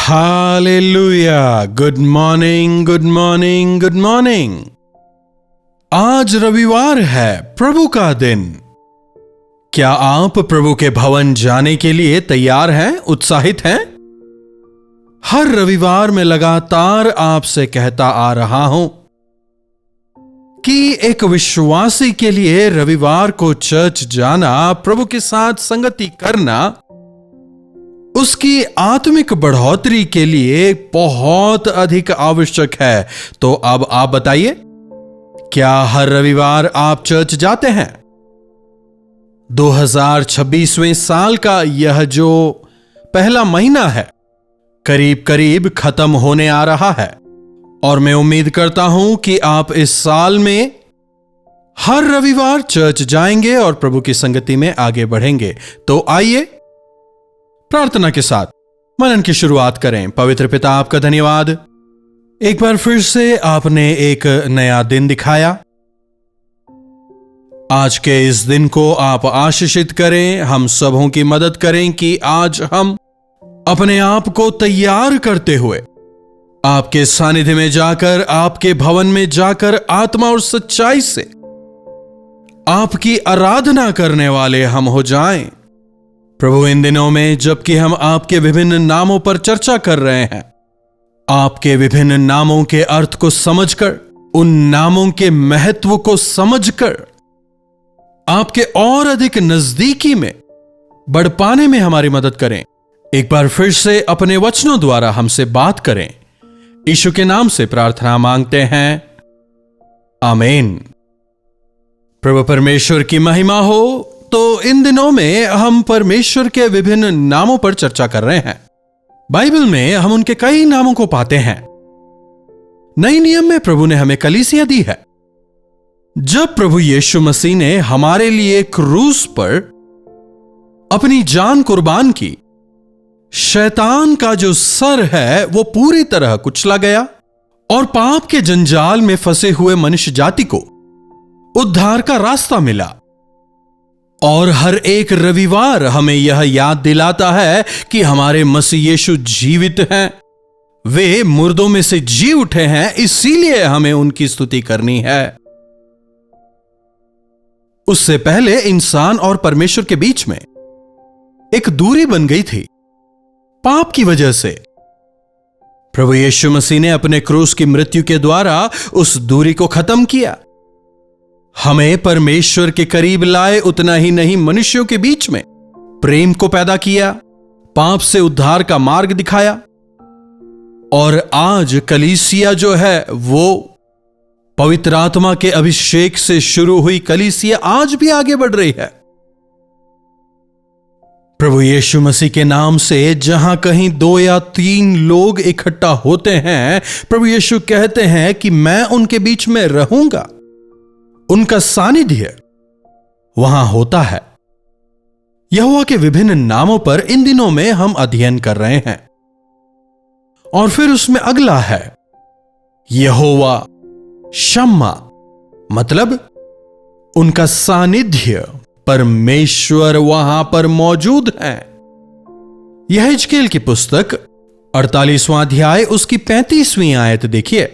Hallelujah. Good morning, good morning, good morning. आज रविवार है, प्रभु का दिन। क्या आप प्रभु के भवन जाने के लिए तैयार हैं, उत्साहित हैं? हर रविवार मैं लगातार आपसे कहता आ रहा हूं कि एक विश्वासी के लिए रविवार को चर्च जाना, प्रभु के साथ संगति करना, उसकी आत्मिक बढ़ोतरी के लिए बहुत अधिक आवश्यक है। तो अब आप बताइए, क्या हर रविवार आप चर्च जाते हैं? 2026वें साल का यह जो पहला महीना है, करीब करीब खत्म होने आ रहा है और मैं उम्मीद करता हूं कि आप इस साल में हर रविवार चर्च जाएंगे और प्रभु की संगति में आगे बढ़ेंगे। तो आइए प्रार्थना के साथ मनन की शुरुआत करें। पवित्र पिता, आपका धन्यवाद, एक बार फिर से आपने एक नया दिन दिखाया। आज के इस दिन को आप आशीषित करें, हम सबों की मदद करें कि आज हम अपने आप को तैयार करते हुए आपके सानिध्य में जाकर, आपके भवन में जाकर आत्मा और सच्चाई से आपकी आराधना करने वाले हम हो जाएं। प्रभु, इन दिनों में जबकि हम आपके विभिन्न नामों पर चर्चा कर रहे हैं, आपके विभिन्न नामों के अर्थ को समझकर, उन नामों के महत्व को समझकर आपके और अधिक नजदीकी में बढ़ पाने में हमारी मदद करें। एक बार फिर से अपने वचनों द्वारा हमसे बात करें। यीशु के नाम से प्रार्थना मांगते हैं, आमीन। प्रभु परमेश्वर की महिमा हो। तो इन दिनों में हम परमेश्वर के विभिन्न नामों पर चर्चा कर रहे हैं। बाइबल में हम उनके कई नामों को पाते हैं। नए नियम में प्रभु ने हमें कलीसिया दी है। जब प्रभु यीशु मसीह ने हमारे लिए क्रूस पर अपनी जान कुर्बान की, शैतान का जो सर है वो पूरी तरह कुचला गया और पाप के जंजाल में फंसे हुए मनुष्य जाति को उद्धार का रास्ता मिला। और हर एक रविवार हमें यह याद दिलाता है कि हमारे मसीह यीशु जीवित हैं, वे मुर्दों में से जी उठे हैं, इसीलिए हमें उनकी स्तुति करनी है। उससे पहले इंसान और परमेश्वर के बीच में एक दूरी बन गई थी पाप की वजह से। प्रभु यीशु मसीह ने अपने क्रूस की मृत्यु के द्वारा उस दूरी को खत्म किया, हमें परमेश्वर के करीब लाए। उतना ही नहीं, मनुष्यों के बीच में प्रेम को पैदा किया, पाप से उद्धार का मार्ग दिखाया। और आज कलीसिया जो है वो पवित्र आत्मा के अभिषेक से शुरू हुई कलीसिया आज भी आगे बढ़ रही है। प्रभु यीशु मसीह के नाम से जहां कहीं 2 या 3 लोग इकट्ठा होते हैं, प्रभु यीशु कहते हैं कि मैं उनके बीच में रहूंगा। उनका सानिध्य वहां होता है। यहोवा के विभिन्न नामों पर इन दिनों में हम अध्ययन कर रहे हैं। और फिर उसमें अगला है यहोवा शम्मा, मतलब उनका सानिध्य, परमेश्वर वहां पर मौजूद है। यह हिजकेल की पुस्तक 48वां अध्याय उसकी 35वीं आयत देखिए।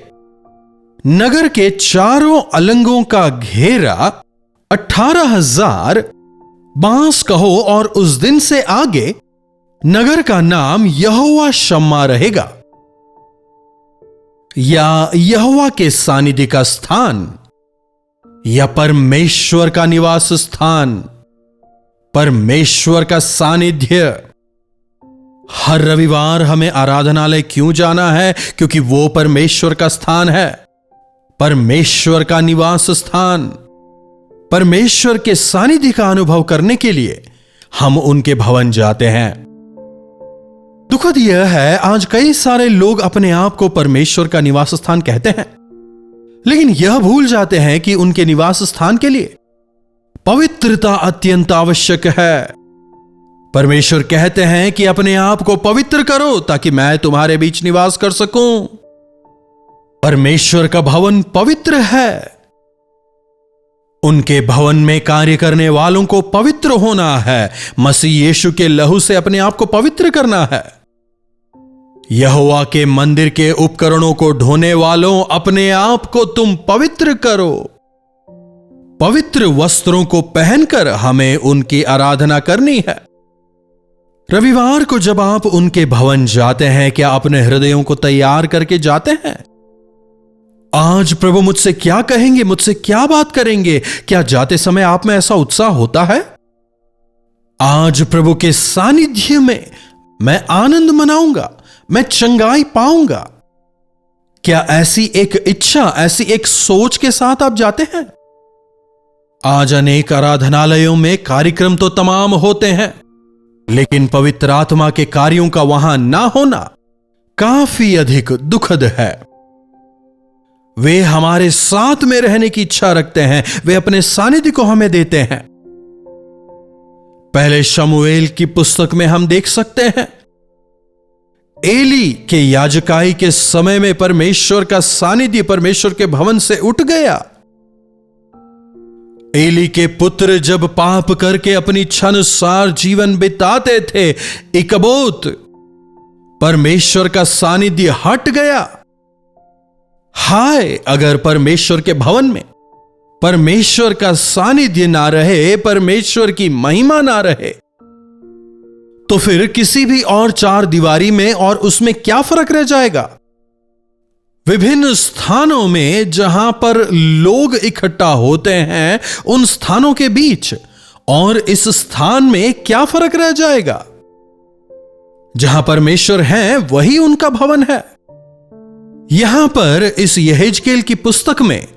नगर के चारों अलंगों का घेरा 18,000 बांस कहो और उस दिन से आगे नगर का नाम यहोवा शम्मा रहेगा, या यहोवा के सानिध्य का स्थान, या परमेश्वर का निवास स्थान, परमेश्वर का सानिध्य। हर रविवार हमें आराधनालय क्यों जाना है? क्योंकि वो परमेश्वर का स्थान है, परमेश्वर का निवास स्थान। परमेश्वर के सानिध्य का अनुभव करने के लिए हम उनके भवन जाते हैं। दुखद यह है, आज कई सारे लोग अपने आप को परमेश्वर का निवास स्थान कहते हैं, लेकिन यह भूल जाते हैं कि उनके निवास स्थान के लिए पवित्रता अत्यंत आवश्यक है। परमेश्वर कहते हैं कि अपने आप को पवित्र करो ताकि मैं तुम्हारे बीच निवास कर सकूं। परमेश्वर का भवन पवित्र है। उनके भवन में कार्य करने वालों को पवित्र होना है। मसीह यीशु के लहू से अपने आप को पवित्र करना है। यहोवा के मंदिर के उपकरणों को ढोने वालों, अपने आप को तुम पवित्र करो। पवित्र वस्त्रों को पहनकर हमें उनकी आराधना करनी है। रविवार को जब आप उनके भवन जाते हैं, क्या अपने हृदयों को तैयार करके जाते हैं? आज प्रभु मुझसे क्या कहेंगे, मुझसे क्या बात करेंगे? क्या जाते समय आप में ऐसा उत्साह होता है? आज प्रभु के सानिध्य में मैं आनंद मनाऊंगा, मैं चंगाई पाऊंगा। क्या ऐसी एक इच्छा, ऐसी एक सोच के साथ आप जाते हैं? आज अनेक आराधनालयों में कार्यक्रम तो तमाम होते हैं, लेकिन पवित्र आत्मा के कार्यों का वहां ना होना काफी अधिक दुखद है। वे हमारे साथ में रहने की इच्छा रखते हैं, वे अपने सानिध्य को हमें देते हैं। पहले शमूएल की पुस्तक में हम देख सकते हैं, एली के याजकाई के समय में परमेश्वर का सानिध्य परमेश्वर के भवन से उठ गया। एली के पुत्र जब पाप करके अपनी इच्छानुसार जीवन बिताते थे, इकबोत परमेश्वर का सानिध्य हट गया। हाय, अगर परमेश्वर के भवन में परमेश्वर का सानिध्य ना रहे, परमेश्वर की महिमा ना रहे, तो फिर किसी भी और चार दीवारी में और उसमें क्या फर्क रह जाएगा? विभिन्न स्थानों में जहां पर लोग इकट्ठा होते हैं, उन स्थानों के बीच और इस स्थान में क्या फर्क रह जाएगा? जहां परमेश्वर है वही उनका भवन है। यहां पर इस यहेजकेल की पुस्तक में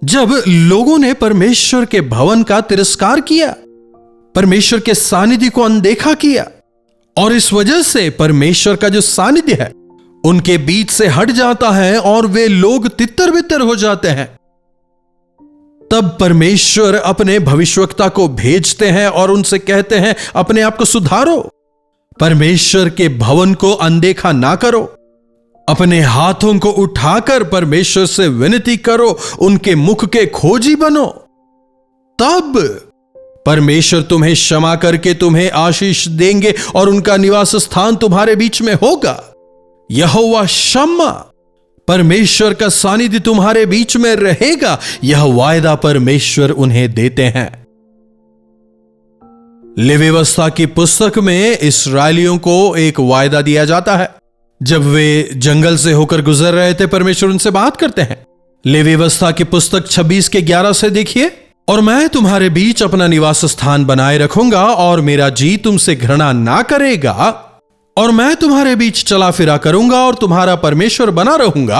जब लोगों ने परमेश्वर के भवन का तिरस्कार किया, परमेश्वर के सानिध्य को अनदेखा किया, और इस वजह से परमेश्वर का जो सानिध्य है उनके बीच से हट जाता है और वे लोग तितर बितर हो जाते हैं, तब परमेश्वर अपने भविष्यवक्ता को भेजते हैं और उनसे कहते हैं, अपने आप को सुधारो, परमेश्वर के भवन को अनदेखा ना करो, अपने हाथों को उठाकर परमेश्वर से विनती करो, उनके मुख के खोजी बनो, तब परमेश्वर तुम्हें क्षमा करके तुम्हें आशीष देंगे और उनका निवास स्थान तुम्हारे बीच में होगा। यहोवा शम्मा, परमेश्वर का सानिध्य तुम्हारे बीच में रहेगा, यह वायदा परमेश्वर उन्हें देते हैं। लेवी व्यवस्था की पुस्तक में इस्राएलियों को एक वायदा दिया जाता है। जब वे जंगल से होकर गुजर रहे थे, परमेश्वर उनसे बात करते हैं। लेवी व्यवस्था की पुस्तक 26:11 से देखिए, और मैं तुम्हारे बीच अपना निवास स्थान बनाए रखूंगा और मेरा जी तुमसे घृणा ना करेगा, और मैं तुम्हारे बीच चला फिरा करूंगा और तुम्हारा परमेश्वर बना रहूंगा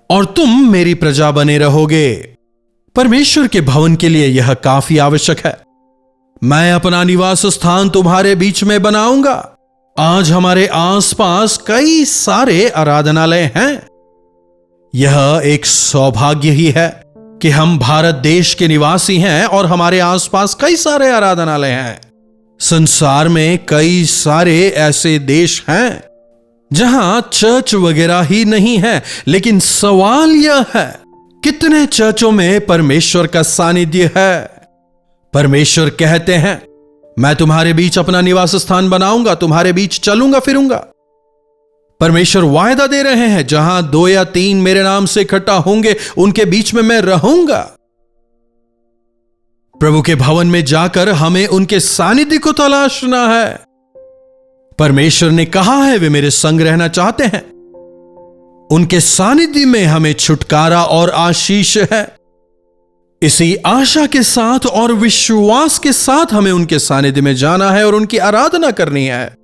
और तुम मेरी प्रजा बने रहोगे। परमेश्वर के भवन के लिए यह काफी आवश्यक है। मैं अपना निवास स्थान तुम्हारे बीच में बनाऊंगा। आज हमारे आसपास कई सारे आराधनालय हैं। यह एक सौभाग्य ही है कि हम भारत देश के निवासी हैं और हमारे आसपास कई सारे आराधनालय हैं। संसार में कई सारे ऐसे देश हैं जहां चर्च वगैरह ही नहीं है, लेकिन सवाल यह है, कितने चर्चों में परमेश्वर का सानिध्य है? परमेश्वर कहते हैं, मैं तुम्हारे बीच अपना निवास स्थान बनाऊंगा, तुम्हारे बीच चलूंगा फिरूंगा। परमेश्वर वायदा दे रहे हैं, जहां 2 या 3 मेरे नाम से इकट्ठा होंगे, उनके बीच में मैं रहूंगा। प्रभु के भवन में जाकर हमें उनके सानिध्य को तलाशना है। परमेश्वर ने कहा है वे मेरे संग रहना चाहते हैं। उनके सानिध्य में हमें छुटकारा और आशीष है। इसी आशा के साथ और विश्वास के साथ हमें उनके सानिध्य में जाना है और उनकी आराधना करनी है।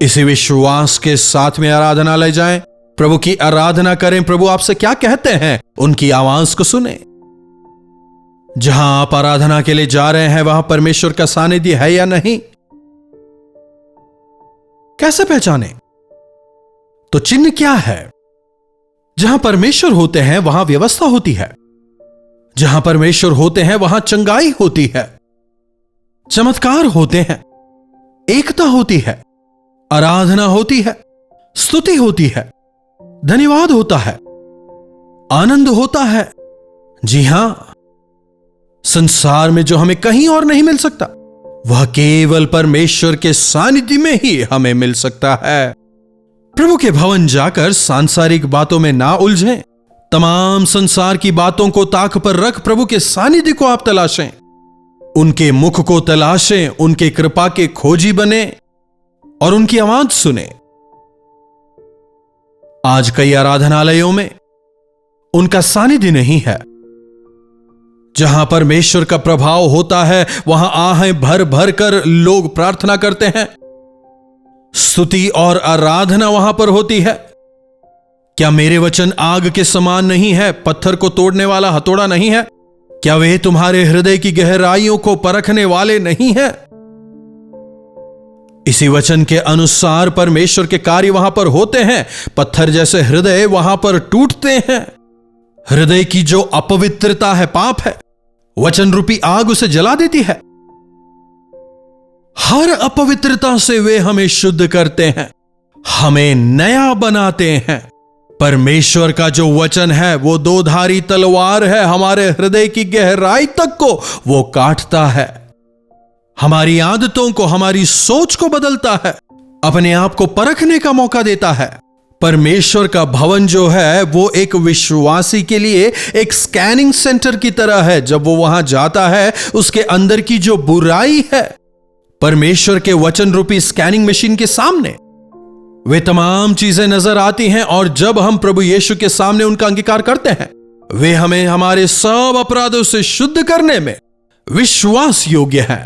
इसी विश्वास के साथ में आराधनालय जाएं, प्रभु की आराधना करें। प्रभु आपसे क्या कहते हैं, उनकी आवाज को सुने। जहां आप आराधना के लिए जा रहे हैं वहां परमेश्वर का सानिध्य है या नहीं, कैसे पहचाने? तो चिन्ह क्या है? जहां परमेश्वर होते हैं वहां व्यवस्था होती है। जहां परमेश्वर होते हैं वहां चंगाई होती है, चमत्कार होते हैं, एकता होती है, आराधना होती है, स्तुति होती है, धन्यवाद होता है, आनंद होता है। जी हां, संसार में जो हमें कहीं और नहीं मिल सकता, वह केवल परमेश्वर के सानिध्य में ही हमें मिल सकता है। प्रभु के भवन जाकर सांसारिक बातों में ना उलझें। तमाम संसार की बातों को ताक पर रख प्रभु के सानिध्य को आप तलाशें, उनके मुख को तलाशें, उनके कृपा के खोजी बने और उनकी आवाज सुने। आज कई आराधनालयों में उनका सानिध्य नहीं है। जहां परमेश्वर का प्रभाव होता है वहां आहें भर भर कर लोग प्रार्थना करते हैं, स्तुति और आराधना वहां पर होती है। क्या मेरे वचन आग के समान नहीं है, पत्थर को तोड़ने वाला हथौड़ा नहीं है? क्या वे तुम्हारे हृदय की गहराइयों को परखने वाले नहीं हैं? इसी वचन के अनुसार परमेश्वर के कार्य वहां पर होते हैं। पत्थर जैसे हृदय वहां पर टूटते हैं। हृदय की जो अपवित्रता है, पाप है, वचन रूपी आग उसे जला देती है। हर अपवित्रता से वे हमें शुद्ध करते हैं, हमें नया बनाते हैं। परमेश्वर का जो वचन है वो दोधारी तलवार है, हमारे हृदय की गहराई तक को वो काटता है, हमारी आदतों को, हमारी सोच को बदलता है, अपने आप को परखने का मौका देता है। परमेश्वर का भवन जो है वो एक विश्वासी के लिए एक स्कैनिंग सेंटर की तरह है। जब वो वहां जाता है, उसके अंदर की जो बुराई है, परमेश्वर के वचन रूपी स्कैनिंग मशीन के सामने वे तमाम चीजें नजर आती हैं। और जब हम प्रभु यीशु के सामने उनका अंगीकार करते हैं, वे हमें हमारे सब अपराधों से शुद्ध करने में विश्वास योग्य हैं।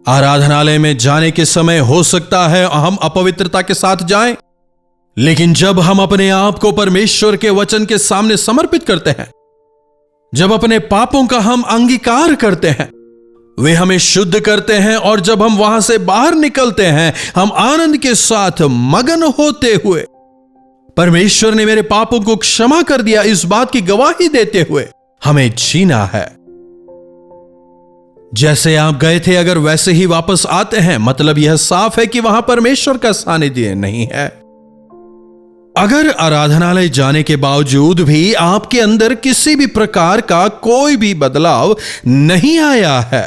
आराधनालय में जाने के समय हो सकता है हम अपवित्रता के साथ जाएं, लेकिन जब हम अपने आप को परमेश्वर के वचन के सामने समर्पित करते हैं, जब अपने पापों का हम अंगीकार करते हैं, वे हमें शुद्ध करते हैं। और जब हम वहां से बाहर निकलते हैं, हम आनंद के साथ मगन होते हुए, परमेश्वर ने मेरे पापों को क्षमा कर दिया, इस बात की गवाही देते हुए हमें जीना है। जैसे आप गए थे अगर वैसे ही वापस आते हैं, मतलब यह साफ है कि वहां परमेश्वर का सानिध्य नहीं है। अगर आराधनालय जाने के बावजूद भी आपके अंदर किसी भी प्रकार का कोई भी बदलाव नहीं आया है,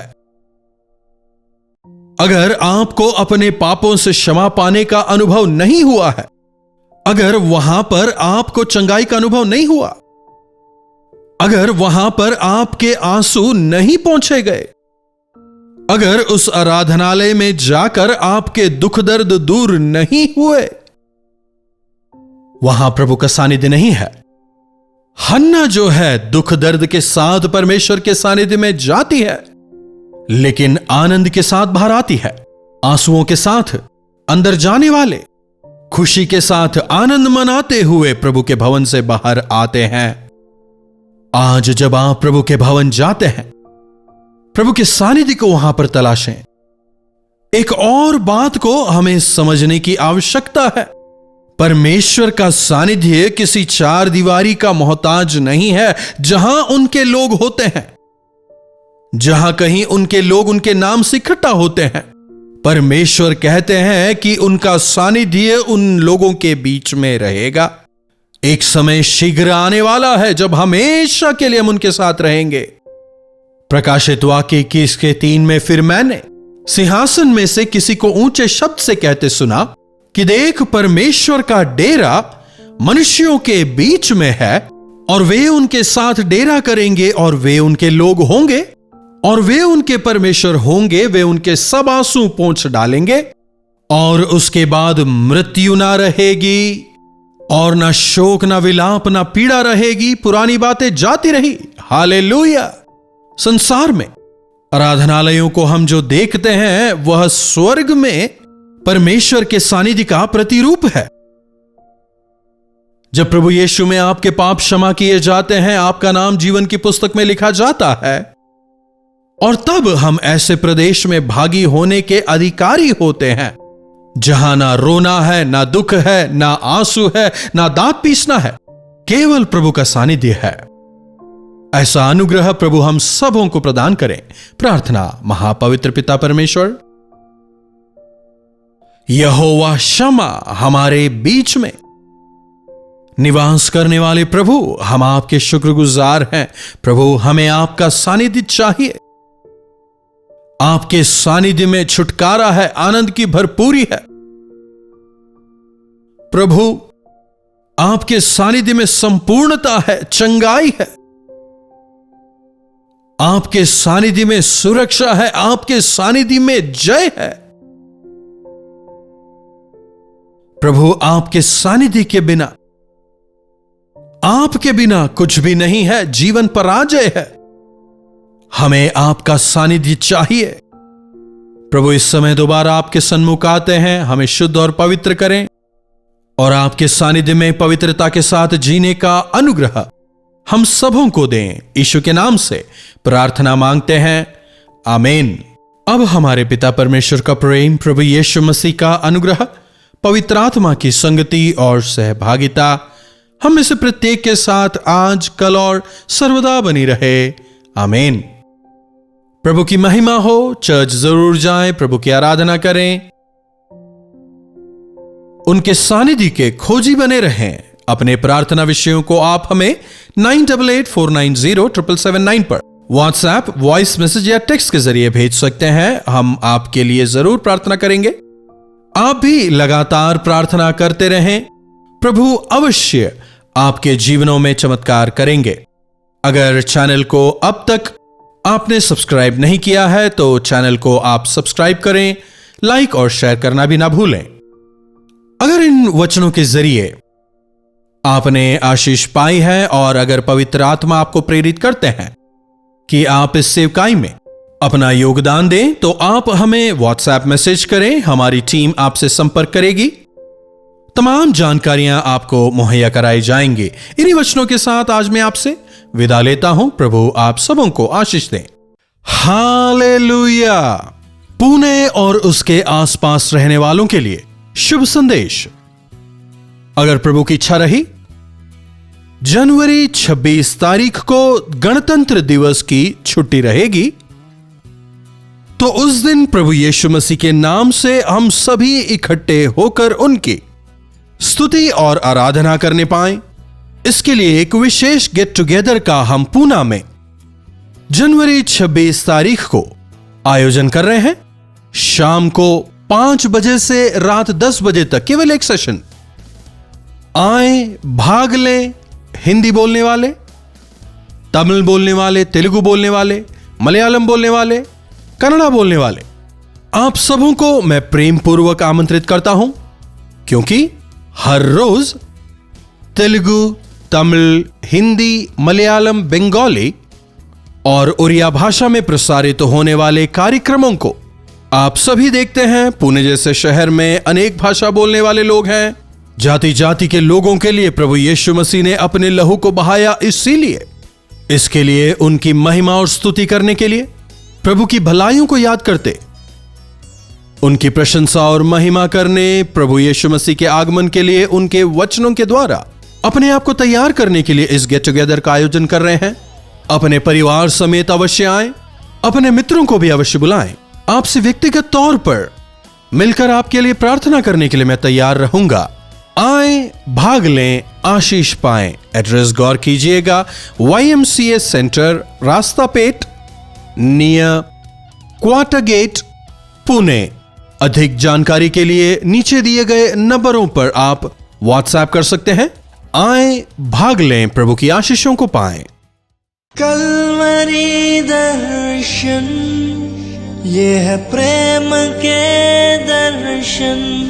अगर आपको अपने पापों से क्षमा पाने का अनुभव नहीं हुआ है, अगर वहां पर आपको चंगाई का अनुभव नहीं हुआ, अगर वहां पर आपके आंसू नहीं पहुंचे गए, अगर उस आराधनालय में जाकर आपके दुख दर्द दूर नहीं हुए, वहां प्रभु का सानिध्य नहीं है। हन्ना जो है दुख दर्द के साथ परमेश्वर के सानिध्य में जाती है, लेकिन आनंद के साथ बाहर आती है। आंसुओं के साथ अंदर जाने वाले खुशी के साथ आनंद मनाते हुए प्रभु के भवन से बाहर आते हैं। आज जब आप प्रभु के भवन जाते हैं, प्रभु के सानिध्य को वहां पर तलाशें। एक और बात को हमें समझने की आवश्यकता है, परमेश्वर का सानिध्य किसी चार दीवारी का मोहताज नहीं है जहां उनके लोग होते हैं, जहां कहीं उनके लोग उनके नाम से इकट्ठा होते हैं। परमेश्वर कहते हैं कि उनका सानिध्य उन लोगों के बीच में रहेगा। एक समय शीघ्र आने वाला है जब हमेशा के लिए हम उनके साथ रहेंगे। प्रकाशित वाक्य 21:3 में फिर मैंने सिंहासन में से किसी को ऊंचे शब्द से कहते सुना कि देख, परमेश्वर का डेरा मनुष्यों के बीच में है और वे उनके साथ डेरा करेंगे और वे उनके लोग होंगे और वे उनके परमेश्वर होंगे। वे उनके सब आंसू पोंछ डालेंगे और उसके बाद मृत्यु ना रहेगी और ना शोक, ना विलाप, ना पीड़ा रहेगी। पुरानी बातें जाती रही। हालेलुया। संसार में आराधनालयों को हम जो देखते हैं वह स्वर्ग में परमेश्वर के सानिध्य का प्रतिरूप है। जब प्रभु यीशु में आपके पाप क्षमा किए जाते हैं, आपका नाम जीवन की पुस्तक में लिखा जाता है और तब हम ऐसे प्रदेश में भागी होने के अधिकारी होते हैं जहां ना रोना है, ना दुख है, ना आंसू है, ना दांत पीसना है, केवल प्रभु का सानिध्य है। ऐसा अनुग्रह प्रभु हम सबों को प्रदान करें। प्रार्थना। महापवित्र पिता परमेश्वर, यहोवा शम्मा हमारे बीच में निवास करने वाले प्रभु, हम आपके शुक्रगुजार हैं। प्रभु, हमें आपका सानिध्य चाहिए। आपके सानिध्य में छुटकारा है, आनंद की भरपूरी है। प्रभु, आपके सानिध्य में संपूर्णता है, चंगाई है, आपके सानिध्य में सुरक्षा है, आपके सानिध्य में जय है। प्रभु, आपके सानिध्य के बिना, आपके बिना कुछ भी नहीं है, जीवन पराजय है। हमें आपका सानिध्य चाहिए। प्रभु, इस समय दोबारा आपके सन्मुख आते हैं, हमें शुद्ध और पवित्र करें और आपके सानिध्य में पवित्रता के साथ जीने का अनुग्रह हम सबों को दें। यीशु के नाम से प्रार्थना मांगते हैं, आमीन। अब हमारे पिता परमेश्वर का प्रेम, प्रभु यीशु मसीह का अनुग्रह, पवित्र आत्मा की संगति और सहभागिता हम में से प्रत्येक के साथ आज, कल और सर्वदा बनी रहे, आमीन। प्रभु की महिमा हो। चर्च जरूर जाएं, प्रभु की आराधना करें, उनके सानिध्य के खोजी बने रहें। अपने प्रार्थना विषयों को आप हमें 9884907779 पर व्हाट्सएप, वॉइस मैसेज या टेक्स्ट के जरिए भेज सकते हैं। हम आपके लिए जरूर प्रार्थना करेंगे। आप भी लगातार प्रार्थना करते रहें, प्रभु अवश्य आपके जीवनों में चमत्कार करेंगे। अगर चैनल को अब तक आपने सब्सक्राइब नहीं किया है तो चैनल को आप सब्सक्राइब करें, लाइक और शेयर करना भी ना भूलें। अगर इन वचनों के जरिए आपने आशीष पाई है और अगर पवित्र आत्मा आपको प्रेरित करते हैं कि आप इस सेवकाई में अपना योगदान दें, तो आप हमें व्हाट्सएप मैसेज करें, हमारी टीम आपसे संपर्क करेगी। तमाम जानकारियां आपको मुहैया कराई जाएंगी। इन्हीं वचनों के साथ आज मैं आपसे विदा लेता हूं। प्रभु आप सबों को आशीष दें। हालेलुया। पुणे और उसके आसपास रहने वालों के लिए शुभ संदेश। अगर प्रभु की इच्छा रही, जनवरी 26 तारीख को गणतंत्र दिवस की छुट्टी रहेगी, तो उस दिन प्रभु यीशु मसीह के नाम से हम सभी इकट्ठे होकर उनकी स्तुति और आराधना करने पाएं। इसके लिए एक विशेष गेट टुगेदर का हम पूना में जनवरी 26 तारीख को आयोजन कर रहे हैं। शाम को 5 बजे से रात 10 बजे तक केवल एक सेशन। आए, भाग लें। हिंदी बोलने वाले, तमिल बोलने वाले, तेलुगु बोलने वाले, मलयालम बोलने वाले, कन्नड़ा बोलने वाले, आप सबों को मैं प्रेम पूर्वक आमंत्रित करता हूं, क्योंकि हर रोज तेलुगु, तमिल, हिंदी, मलयालम, बंगाली और उड़िया भाषा में प्रसारित होने वाले कार्यक्रमों को आप सभी देखते हैं। पुणे जैसे शहर में अनेक भाषा बोलने वाले लोग हैं। जाति जाति के लोगों के लिए प्रभु यीशु मसीह ने अपने लहू को बहाया, इसीलिए इसके लिए उनकी महिमा और स्तुति करने के लिए, प्रभु की भलाइयों को याद करते, उनकी प्रशंसा और महिमा करने, प्रभु यीशु मसीह के आगमन के लिए उनके वचनों के द्वारा अपने आप को तैयार करने के लिए इस गेट टुगेदर का आयोजन कर रहे हैं। अपने परिवार समेत अवश्य आएं, अपने मित्रों को भी अवश्य बुलाएं। आपसे व्यक्तिगत तौर पर मिलकर आपके लिए प्रार्थना करने के लिए मैं तैयार रहूंगा। आए, भाग लें, आशीष पाएं। एड्रेस गौर कीजिएगा, YMCA सेंटर, रास्ता पेट, नियर क्वार्टर गेट, पुणे। अधिक जानकारी के लिए नीचे दिए गए नंबरों पर आप व्हाट्सएप कर सकते हैं। आए, भाग लें, प्रभु की आशीषों को पाएं। कल्वरी दर्शन, ये है प्रेम के दर्शन,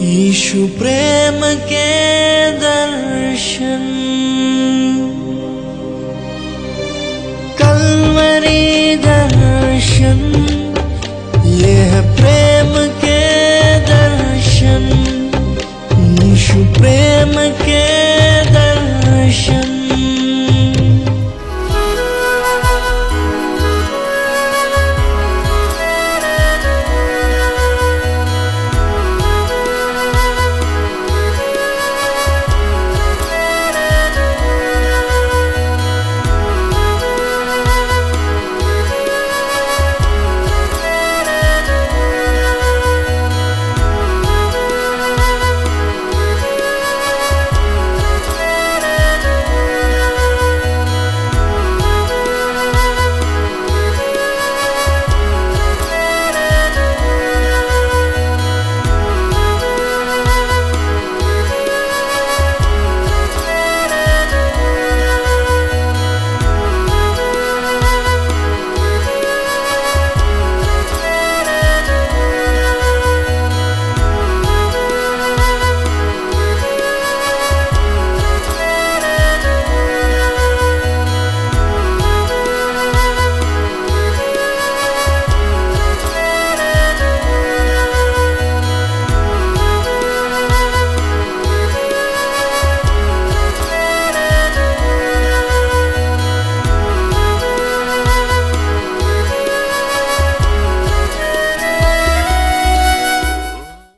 यीशु प्रेम के दर्शन। कल्वरी दर्शन, ये है प्रेम के दर्शन, यीशु प्रेम